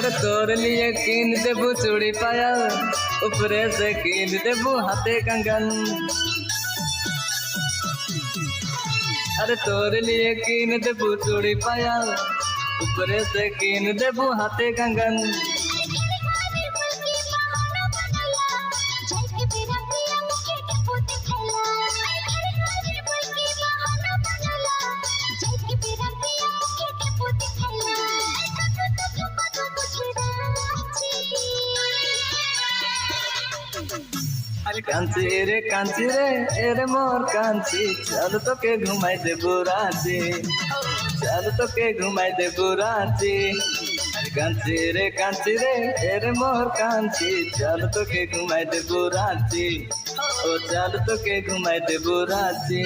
अरे तोर लिए कीन देबू चूड़ी पाया, ऊपरे से कीन देबू हाथे कंगन। अरे तोर लिए कीन देबू चूड़ी पाया, ऊपरे से कीन देबू हाथे कंगन। अरे कांची रे एरे मोर कांची, चल तो के घुमाई दे बुराची, चल तो के घुमाई दे बुराची। अरे कांची रे एरे मोर कांची, चल तो के घुमाई दे बुराची, ओ चल तो के घुमाई दे बुराची।